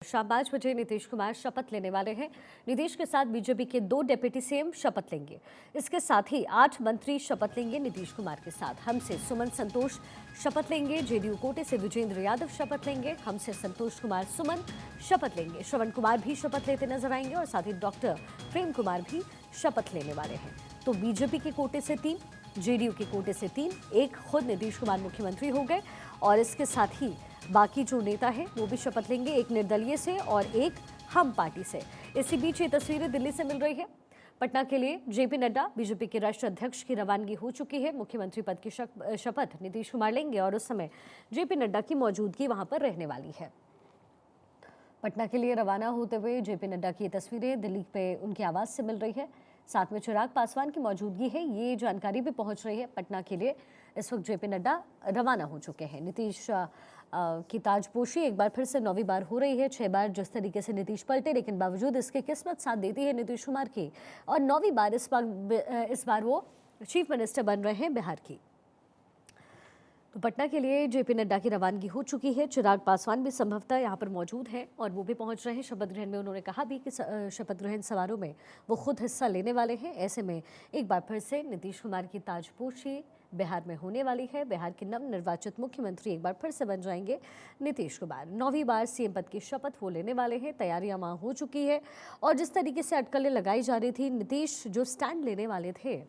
शाम 5 बजे नीतीश कुमार शपथ लेने वाले हैं। नीतीश के साथ बीजेपी के 2 डिप्टी सीएम शपथ लेंगे। इसके साथ ही 8 मंत्री शपथ लेंगे नीतीश कुमार के साथ। हमसे सुमन संतोष शपथ लेंगे। जेडीयू कोटे से विजेंद्र यादव शपथ लेंगे। हमसे संतोष कुमार सुमन शपथ लेंगे। श्रवण कुमार भी शपथ लेते नजर आएंगे और साथ ही डॉक्टर प्रेम कुमार भी शपथ लेने वाले हैं। तो बीजेपी के कोटे से 3, जेडीयू के कोटे से 3, एक खुद नीतीश कुमार मुख्यमंत्री हो गए और इसके साथ ही बाकी जो नेता है वो भी शपथ लेंगे, एक निर्दलीय से और एक हम पार्टी से। इसी बीच ये तस्वीरें दिल्ली से मिल रही है। पटना के लिए जेपी नड्डा बीजेपी के राष्ट्रीय अध्यक्ष की रवानगी हो चुकी है। मुख्यमंत्री पद की शपथ नीतीश कुमार लेंगे और उस समय जेपी नड्डा की मौजूदगी वहां पर रहने वाली है। पटना के लिए रवाना होते हुए जेपी नड्डा की तस्वीरें दिल्ली पे उनके आवास से मिल रही है। साथ में चिराग पासवान की मौजूदगी है, ये जानकारी भी पहुंच रही है। पटना के लिए इस वक्त जेपी नड्डा रवाना हो चुके हैं। नीतीश की ताजपोशी एक बार फिर से 9वीं बार हो रही है। 6 बार जिस तरीके से नीतीश पलटे, लेकिन बावजूद इसके किस्मत साथ देती है नीतीश कुमार की और 9वीं बार इस बार वो चीफ मिनिस्टर बन रहे हैं बिहार की। तो पटना के लिए जेपी नड्डा की रवानगी हो चुकी है। चिराग पासवान भी संभवतः यहाँ पर मौजूद हैं और वो भी पहुँच रहे हैं शपथ ग्रहण में। उन्होंने कहा भी कि शपथ ग्रहण समारोह में वो खुद हिस्सा लेने वाले हैं। ऐसे में एक बार फिर से नीतीश कुमार की ताजपोशी बिहार में होने वाली है। बिहार के नवनिर्वाचित मुख्यमंत्री एक बार फिर से बन जाएंगे नीतीश कुमार। 9वीं बार सीएम पद की शपथ वो लेने वाले हैं। तैयारियां वहाँ हो चुकी है और जिस तरीके से अटकलें लगाई जा रही थी, नीतीश जो स्टैंड लेने वाले थे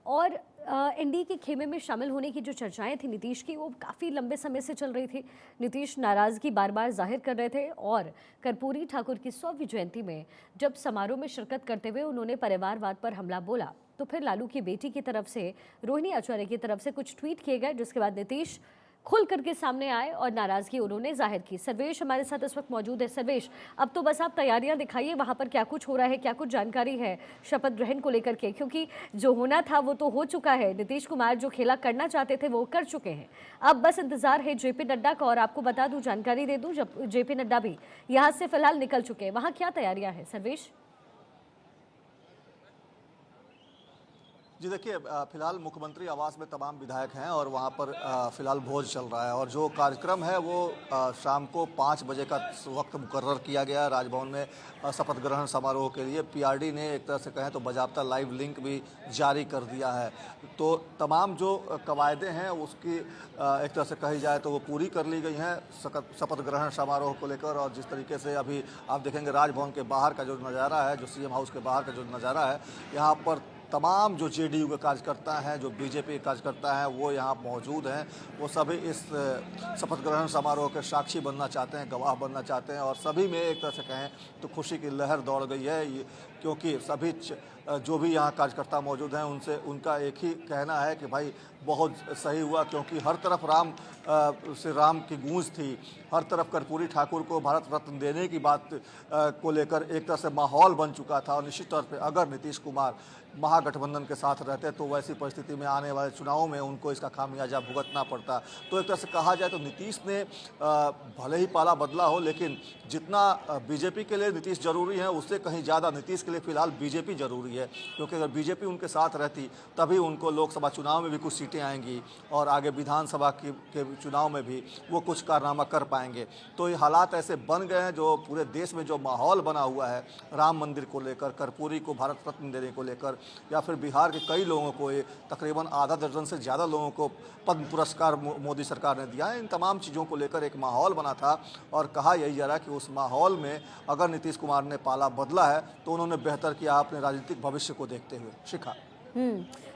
और एनडीए के खेमे में शामिल होने की जो चर्चाएं थी नीतीश की, वो काफ़ी लंबे समय से चल रही थी। नीतीश नाराज़गी बार बार जाहिर कर रहे थे और कर्पूरी ठाकुर की 100वीं जयंती में जब समारोह में शिरकत करते हुए उन्होंने परिवारवाद पर हमला बोला, तो फिर लालू की बेटी की तरफ से, रोहिणी आचार्य की तरफ से कुछ ट्वीट किए गए, जिसके बाद नीतीश खुल करके सामने आए और नाराज़गी उन्होंने जाहिर की। सर्वेश हमारे साथ इस वक्त मौजूद है। सर्वेश, अब तो बस आप तैयारियां दिखाइए, वहां पर क्या कुछ हो रहा है, क्या कुछ जानकारी है शपथ ग्रहण को लेकर के, क्योंकि जो होना था वो तो हो चुका है। नीतीश कुमार जो खेला करना चाहते थे वो कर चुके हैं। अब बस इंतजार है जेपी नड्डा का। और आपको बता दूं, जानकारी दे दूं, जब जेपी नड्डा भी यहाँ से फिलहाल निकल चुके हैं, वहाँ क्या तैयारियां हैं सर्वेश? जी देखिए, फिलहाल मुख्यमंत्री आवास में तमाम विधायक हैं और वहाँ पर फिलहाल भोज चल रहा है और जो कार्यक्रम है वो शाम को 5 बजे का वक्त मुकर्रर किया गया है राजभवन में शपथ ग्रहण समारोह के लिए। पीआरडी ने एक तरह से कहें तो बाकायदा लाइव लिंक भी जारी कर दिया है। तो तमाम जो कवायदें हैं उसकी एक तरह से कही जाए तो वो पूरी कर ली गई हैं शपथ ग्रहण समारोह को लेकर। और जिस तरीके से अभी आप देखेंगे राजभवन के बाहर का जो नज़ारा है, जो सीएम हाउस के बाहर का जो नज़ारा है, यहाँ पर तमाम जो जेडीयू के कार्यकर्ता हैं, जो बीजेपी के कार्यकर्ता हैं, वो यहाँ मौजूद हैं। वो सभी इस शपथ ग्रहण समारोह के साक्षी बनना चाहते हैं, गवाह बनना चाहते हैं और सभी में एक तरह से कहें तो खुशी की लहर दौड़ गई है, क्योंकि सभी जो भी यहाँ कार्यकर्ता मौजूद हैं उनसे उनका एक ही कहना है कि भाई बहुत सही हुआ, क्योंकि हर तरफ श्री राम की गूंज थी, हर तरफ कर्पूरी ठाकुर को भारत रत्न देने की बात को लेकर एक तरह से माहौल बन चुका था। और निश्चित तौर पे अगर नीतीश कुमार महागठबंधन के साथ रहते तो वैसी परिस्थिति में आने वाले चुनावों में उनको इसका खामियाजा भुगतना पड़ता। तो एक तरह से कहा जाए तो नीतीश ने भले ही पाला बदला हो, लेकिन जितना बीजेपी के लिए नीतीश जरूरी है उससे कहीं ज़्यादा नीतीश के लिए फिलहाल बीजेपी जरूरी है, क्योंकि अगर बीजेपी उनके साथ रहती तभी उनको लोकसभा चुनाव में भी कुछ सीटें आएंगी और आगे विधानसभा के चुनाव में भी वो कुछ कारनामा कर पाएंगे। तो ये हालात ऐसे बन गए हैं, जो पूरे देश में जो माहौल बना हुआ है राम मंदिर को लेकर, कर्पूरी को भारत रत्न देने को लेकर, या फिर बिहार के कई लोगों को, तकरीबन आधा दर्जन से ज़्यादा लोगों को पद्म पुरस्कार मोदी सरकार ने दिया है। इन तमाम चीज़ों को लेकर एक माहौल बना था और कहा यही जा रहा है कि उस माहौल में अगर नीतीश कुमार ने पाला बदला है तो उन्होंने बेहतर किया अपने राजनीतिक भविष्य को देखते हुए। शिखा,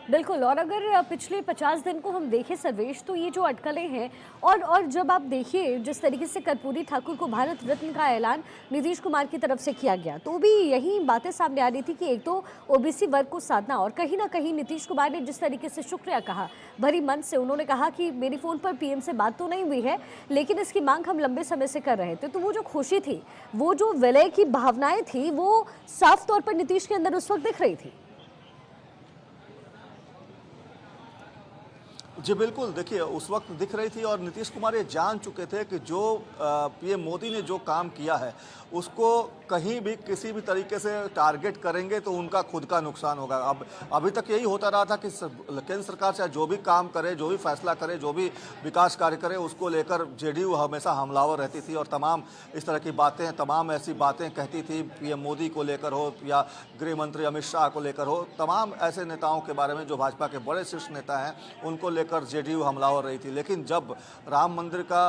बिल्कुल। और अगर पिछले 50 दिन को हम देखें सर्वेश, तो ये जो अटकलें हैं और जब आप देखिए जिस तरीके से कर्पूरी ठाकुर को भारत रत्न का ऐलान नीतीश कुमार की तरफ से किया गया, तो भी यही बातें सामने आ रही थी कि एक तो ओबीसी वर्ग को साधना, और कहीं ना कहीं नीतीश कुमार ने जिस तरीके से शुक्रिया कहा भरी मन से, उन्होंने कहा कि मेरी फ़ोन पर पीएम से बात तो नहीं हुई है लेकिन इसकी मांग हम लंबे समय से कर रहे थे। तो वो जो खुशी थी, वो जो विलय की भावनाएं थी, वो साफ तौर पर नीतीश के अंदर उस वक्त दिख रही थी। जी बिल्कुल, देखिए उस वक्त दिख रही थी और नीतीश कुमार ये जान चुके थे कि जो पीएम मोदी ने जो काम किया है उसको कहीं भी किसी भी तरीके से टारगेट करेंगे तो उनका खुद का नुकसान होगा। अब अभी तक यही होता रहा था कि केंद्र सरकार चाहे जो भी काम करे, जो भी फैसला करे, जो भी विकास कार्य करे, उसको लेकर जेडीयू हमेशा हमलावर रहती थी और तमाम इस तरह की बातें, तमाम ऐसी बातें कहती थी, पीएम मोदी को लेकर हो या गृह मंत्री अमित शाह को लेकर हो, तमाम ऐसे नेताओं के बारे में जो भाजपा के बड़े शीर्ष नेता हैं उनको लेकर जेडीयू हमलावर रही थी। लेकिन जब राम मंदिर का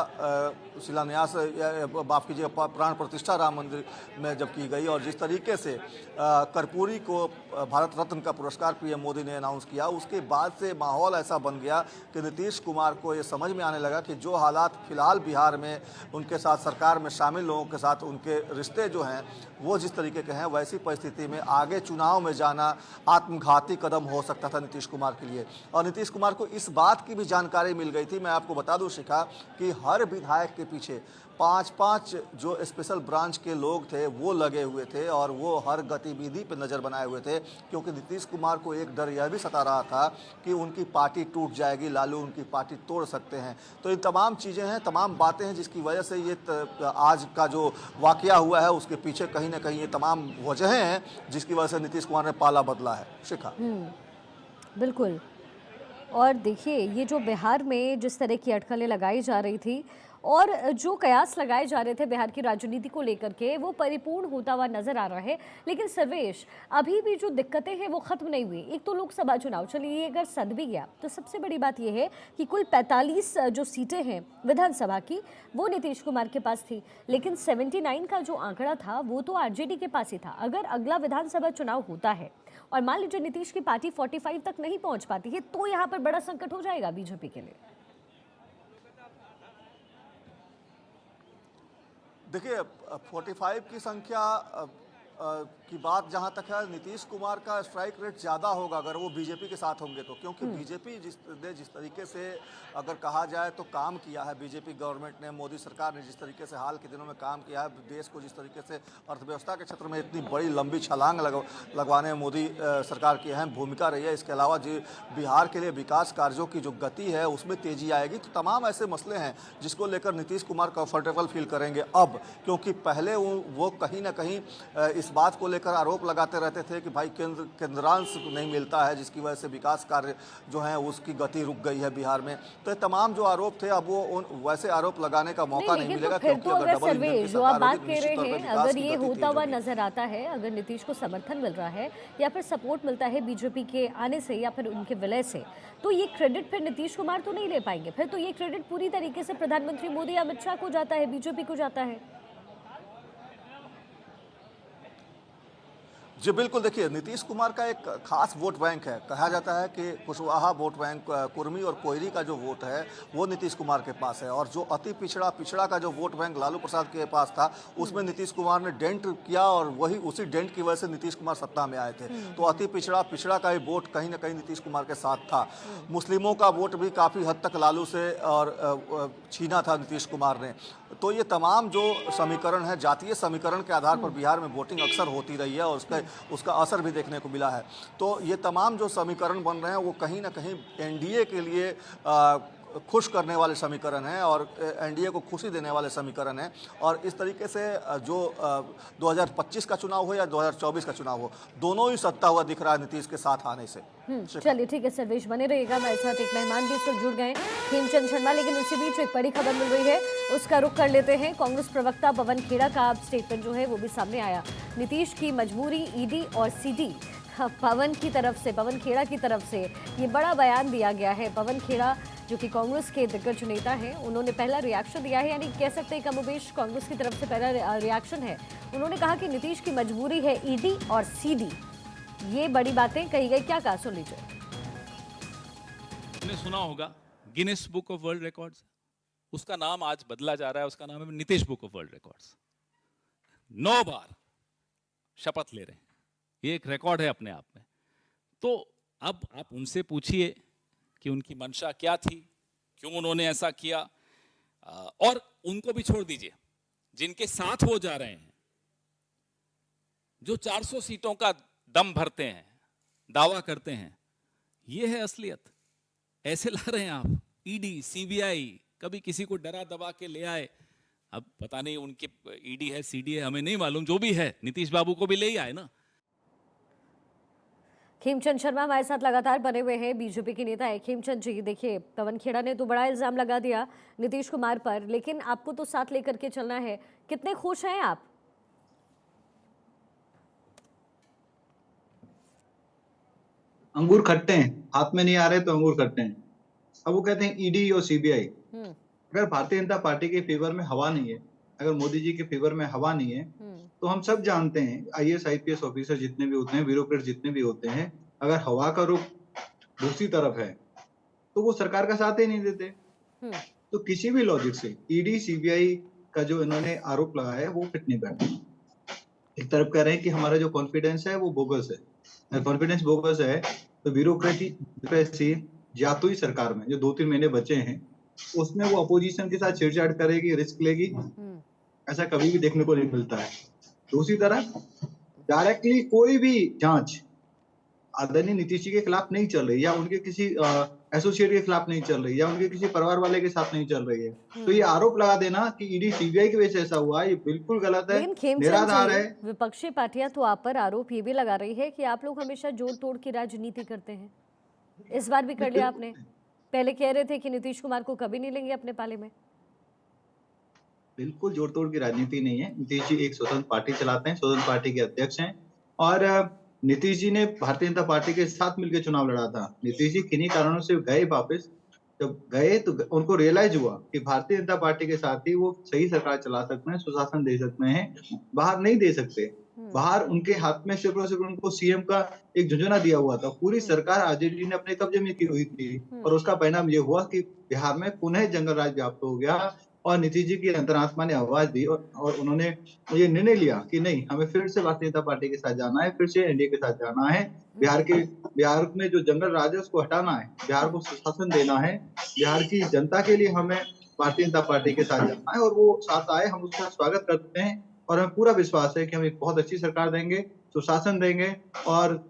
शिलान्यास, माफ कीजिए, प्राण प्रतिष्ठा राम मंदिर में जब की गई और जिस तरीके से कर्पूरी को भारत रत्न का पुरस्कार पीएम मोदी ने अनाउंस किया, उसके बाद से माहौल ऐसा बन गया कि नीतीश कुमार को ये समझ में आने लगा कि जो हालात फिलहाल बिहार में उनके साथ, सरकार में शामिल लोगों के साथ उनके रिश्ते जो हैं वो जिस तरीके के हैं, वैसी परिस्थिति में आगे चुनाव में जाना आत्मघाती कदम हो सकता था नीतीश कुमार के लिए। और नीतीश कुमार को इस बात की भी जानकारी मिल गई थी। मैं आपको बता दूं शिखा कि हर विधायक के पीछे 5-5 जो स्पेशल ब्रांच के लोग थे वो लगे हुए थे और वो हर गतिविधि पर नज़र बनाए हुए थे, क्योंकि नीतीश कुमार को एक डर यह भी सता रहा था कि उनकी पार्टी टूट जाएगी, लालू उनकी पार्टी तोड़ सकते हैं। तो ये तमाम चीज़ें हैं, तमाम बातें हैं जिसकी वजह से ये आज का जो वाकया हुआ है उसके पीछे कहीं ना कहीं ये तमाम वजहें हैं जिसकी वजह से नीतीश कुमार ने पाला बदला है। शिखा, बिल्कुल। और देखिए, ये जो बिहार में जिस तरह की अटकलें लगाई जा रही थी और जो कयास लगाए जा रहे थे बिहार की राजनीति को लेकर के, वो परिपूर्ण होता हुआ नजर आ रहा है। लेकिन सर्वेश, अभी भी जो दिक्कतें हैं वो खत्म नहीं हुई। एक तो लोकसभा चुनाव, चलिए ये अगर सद भी गया तो सबसे बड़ी बात यह है कि कुल 45 जो सीटें हैं विधानसभा की वो नीतीश कुमार के पास थी, लेकिन 79 का जो आंकड़ा था वो तो आरजेडी के पास ही था। अगर अगला विधानसभा चुनाव होता है और मान लीजिए नीतीश की पार्टी 45 तक नहीं पहुंच पाती है, तो यहाँ पर बड़ा संकट हो जाएगा बीजेपी के लिए। देखिए 45 की संख्या की बात जहां तक है, नीतीश कुमार का स्ट्राइक रेट ज़्यादा होगा अगर वो बीजेपी के साथ होंगे तो, क्योंकि बीजेपी जिस तरीके से अगर कहा जाए तो काम किया है, बीजेपी गवर्नमेंट ने, मोदी सरकार ने जिस तरीके से हाल के दिनों में काम किया है, देश को जिस तरीके से अर्थव्यवस्था के क्षेत्र में इतनी बड़ी लंबी छलांग लगवाने में मोदी सरकार की अहम भूमिका रही है। इसके अलावा जो बिहार के लिए विकास कार्यों की जो गति है उसमें तेजी आएगी, तो तमाम ऐसे मसले हैं जिसको लेकर नीतीश कुमार कंफर्टेबल फील करेंगे अब, क्योंकि पहले वो कहीं ना कहीं इस बात को लेकर आरोप लगाते रहते थे कि भाई केंद्रांश नहीं मिलता है, जिसकी वजह से विकास कार्य जो है उसकी गति रुक गई है बिहार में। तो ये तमाम जो आरोप थे अब वो वैसे आरोप लगाने का मौका नहीं मिलेगा, क्योंकि अगर सर्वे जो आप बात कह रहे हैं, अगर ये होता हुआ नजर आता है, अगर नीतीश को समर्थन मिल रहा है या फिर सपोर्ट मिलता है बीजेपी के आने से या फिर उनके विलय से, तो ये क्रेडिट फिर नीतीश कुमार तो नहीं ले पाएंगे, फिर तो ये क्रेडिट पूरी तरीके से प्रधानमंत्री मोदी, अमित शाह को जाता है, बीजेपी को जाता है। जी बिल्कुल, देखिए नीतीश कुमार का एक खास वोट बैंक है। कहा जाता है कि कुशवाहा वोट बैंक, कुर्मी और कोयरी का जो वोट है वो नीतीश कुमार के पास है, और जो अति पिछड़ा का जो वोट बैंक लालू प्रसाद के पास था उसमें नीतीश कुमार ने डेंट किया और वही उसी डेंट की वजह से नीतीश कुमार सत्ता में आए थे। तो अति पिछड़ा का ही वोट कहीं ना कहीं नीतीश कुमार के साथ था। मुस्लिमों का वोट भी काफ़ी हद तक लालू से और छीना था नीतीश कुमार ने। तो ये तमाम जो समीकरण है, जातीय समीकरण के आधार पर बिहार में वोटिंग अक्सर होती रही है और उसका असर भी देखने को मिला है। तो ये तमाम जो समीकरण बन रहे हैं वो कहीं ना कहीं एनडीए के लिए खुश करने वाले समीकरण हैं और एनडीए को खुशी देने वाले समीकरण हैं। और इस तरीके से जो 2025 का चुनाव हो या 2024 का चुनाव हो, दोनों ही सत्ता हुआ दिख रहा है नीतीश के साथ आने से। चलिए ठीक है सर्वेश, बने रहिएगा। हमारे साथ एक मेहमान भी इस वक्त जुड़ गए, हेमचंद शर्मा। लेकिन उसी बीच एक बड़ी खबर मिल रही है, उसका रुख कर लेते हैं। कांग्रेस प्रवक्ता पवन खेड़ा का स्टेटमेंट जो है वो भी सामने आया। नीतीश की मजबूरी, ईडी और सीडी, पवन खेड़ा की तरफ से ये बड़ा बयान दिया गया है। पवन खेड़ा जो कि कांग्रेस के दिग्गज नेता हैं, उन्होंने पहला रिएक्शन दिया है, यानी कह सकते हैं कमोबेश कांग्रेस की तरफ से पहला रिएक्शन है। उन्होंने कहा कि नीतीश की मजबूरी है ईडी और सीडी। ये बड़ी बातें कही गई, क्या कहा, सुन लीजिए। आपने सुना होगा Guinness book of world records, उसका नाम आज बदला जा रहा है, उसका नाम है Nitish book of world records. 9 बार शपथ ले रहे हैं, ये एक रिकॉर्ड है अपने आप में। तो अब आप उनसे पूछिए कि उनकी मंशा क्या थी, क्यों उन्होंने ऐसा किया, और उनको भी छोड़ दीजिए जिनके साथ वो जा रहे हैं, जो 400 सीटों का दम भरते हैं, दावा करते हैं। ये है असलियत। ऐसे ला रहे हैं आप, ईडी सीबीआई, कभी किसी को डरा दबा के ले आए। अब पता नहीं उनके ईडी है सीडी है, हमें नहीं मालूम, जो भी है नीतीश बाबू को भी ले ही आए ना। खेमचंद शर्मा हमारे साथ लगातार बने हुए हैं, बीजेपी के नेता है। खेमचंद जी, देखिए पवन खेड़ा ने तो बड़ा इल्जाम लगा दिया नीतीश कुमार पर, लेकिन आपको तो साथ लेकर के चलना है। कितने खुश हैं आप? अंगूर खट्टे हैं, हाथ में नहीं आ रहे तो अंगूर खट्टे हैं। अब वो कहते हैं ईडी और सीबीआई। अगर भारतीय जनता पार्टी के फेवर में हवा नहीं है, अगर मोदी जी के फेवर में हवा नहीं है, तो हम सब जानते हैं आईएएस आईपीएस ऑफिसर जितने भी होते हैं, ब्यूरोक्रेट जितने भी होते हैं, अगर हवा का रुख दूसरी तरफ है तो वो सरकार का साथ ही नहीं देते। तो किसी भी लॉजिक से ईडी सीबीआई का जो इन्होंने आरोप लगाया है वो फिट नहीं बैठा। एक तरफ कह रहे हैं कि हमारा जो कॉन्फिडेंस है वो बोगस है। अगर कॉन्फिडेंस बोगस है तो ब्यूरोक्रेसी जातुई सरकार में जो 2-3 महीने बचे हैं उसमें वो अपोजिशन के साथ छेड़छाड़ करेगी, रिस्क लेगी, ऐसा कभी भी देखने को नहीं मिलता है। दूसरी तरफ डायरेक्टली कोई भी जांच आदरणीय नीतीश जी के खिलाफ नहीं चल रही, या उनके किसी एसोसिएट के खिलाफ नहीं चल रही, या उनके किसी परिवार वाले के साथ नहीं चल रही है, तो ये आरोप लगा देना कि ईडी सीबीआई की वजह से ऐसा हुआ, ये बिल्कुल गलत है, निराधार है। विपक्षी पार्टियां तो आप पर आरोप ये भी लगा रही है कि आप लोग हमेशा जोड़ तोड़ की राजनीति करते हैं। इस बार भी कर लिया आपने। पहले कह रहे थे कि नीतीश कुमार को कभी नहीं लेंगे अपने पाले में। बिल्कुल जोड़ तोड़ की राजनीति नहीं है। नीतीश जी एक स्वतंत्र पार्टी चलाते हैं, स्वतंत्र पार्टी के अध्यक्ष हैं, और नीतीश जी ने भारतीय जनता पार्टी के साथ मिलकर चुनाव लड़ा था। नीतीश जी किन्हीं कारणों से गए वापस, जब गए तो उनको रियलाइज हुआ कि भारतीय जनता पार्टी के साथ ही वो सही सरकार चला सकते हैं, सुशासन दे सकते हैं, बाहर नहीं दे सकते। बाहर उनके हाथ में सिर्फ और सिर्फ उनको सीएम का एक झुंझुना दिया हुआ था। पूरी सरकार आरजेडी ने अपने कब्जे में की हुई थी, और उसका परिणाम ये हुआ कि बिहार में पुनः जंगल राज व्याप्त हो गया, और नीतीश जी की अंतरात्मा ने आवाज दी और उन्होंने ये निर्णय लिया कि नहीं, हमें फिर से भारतीय जनता पार्टी के साथ जाना है, फिर से एनडीए के साथ जाना है। बिहार में जो जंगल राज है उसको हटाना है, बिहार को सुशासन देना है, बिहार की जनता के लिए हमें भारतीय जनता पार्टी के साथ जाना है, और वो साथ आए। हम उसका स्वागत करते हैं, और हमें पूरा विश्वास है कि हम एक बहुत अच्छी सरकार देंगे, सुशासन देंगे, और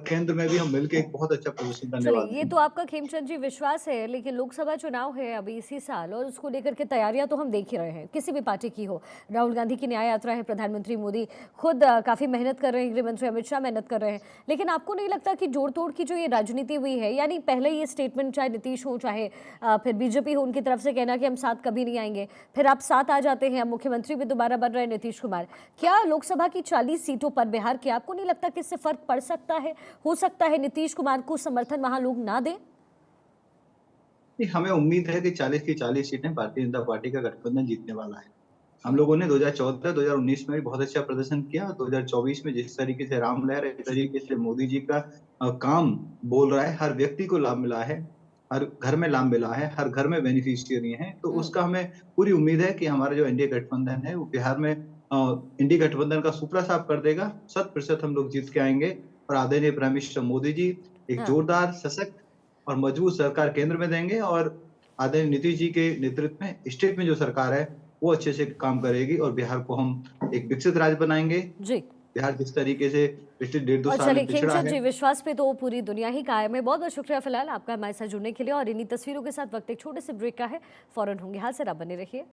केंद्र में भी हम मिलकर एक बहुत अच्छा प्रदर्शन करने वाले हैं। ये तो आपका खेमचंद जी विश्वास है, लेकिन लोकसभा चुनाव है अभी इसी साल, और उसको लेकर के तैयारियां तो हम देख ही रहे हैं, किसी भी पार्टी की हो। राहुल गांधी की न्याय यात्रा है, प्रधानमंत्री मोदी खुद काफी मेहनत कर रहे हैं, गृहमंत्री अमित शाह मेहनत कर रहे हैं। लेकिन आपको नहीं लगता कि जोड़ तोड़ की जो ये राजनीति हुई है, यानी पहले ये स्टेटमेंट चाहे नीतीश हो चाहे फिर बीजेपी हो, उनकी तरफ से कहना कि हम साथ कभी नहीं आएंगे, फिर आप साथ आ जाते हैं, मुख्यमंत्री भी दोबारा बन रहे हैं नीतीश कुमार। क्या लोकसभा की 40 सीटों पर बिहार के, आपको नहीं लगता कि इससे फर्क पड़ सकता है? हो सकता है नीतीश कुमार को समर्थन वहां लोग ना दें? हमें उम्मीद है कि 40 की 40 सीटें भारतीय जनता पार्टी का गठबंधन जीतने वाला है। हम लोगों ने 2014-2019 में भी बहुत अच्छा प्रदर्शन किया। 2024 में जिस तरीके से राम लहर, इस तरीके से मोदी जी का काम बोल रहा है, हर व्यक्ति को लाभ मिला है, हर घर में लाभ मिला है, हर घर में बेनिफिशियरी है, तो उसका हमें पूरी उम्मीद है कि हमारा जो एनडीए गठबंधन है वो बिहार में एनडीए गठबंधन का सुपड़ा साफ कर देगा। 100% हम लोग जीत के आएंगे, और आदरणीय प्राइम मिनिस्टर मोदी जी एक जोरदार, सशक्त और मजबूत सरकार केंद्र में देंगे, और आदरणीय नीतीश जी के नेतृत्व में स्टेट में जो सरकार है वो अच्छे से काम करेगी, और बिहार को हम एक विकसित राज्य बनाएंगे। जी, बिहार जिस तरीके से पिछले 1.5-2 साल में पिछड़ा खेमचंद जी, है। विश्वास पे तो पूरी दुनिया ही कायम है। बहुत बहुत शुक्रिया फिलहाल आपका हमारे साथ जुड़ने के लिए, और इन्हीं तस्वीरों के साथ वक्त एक छोटे से ब्रेक का है, फौरन होंगे हाजिर, आप बने रहिए।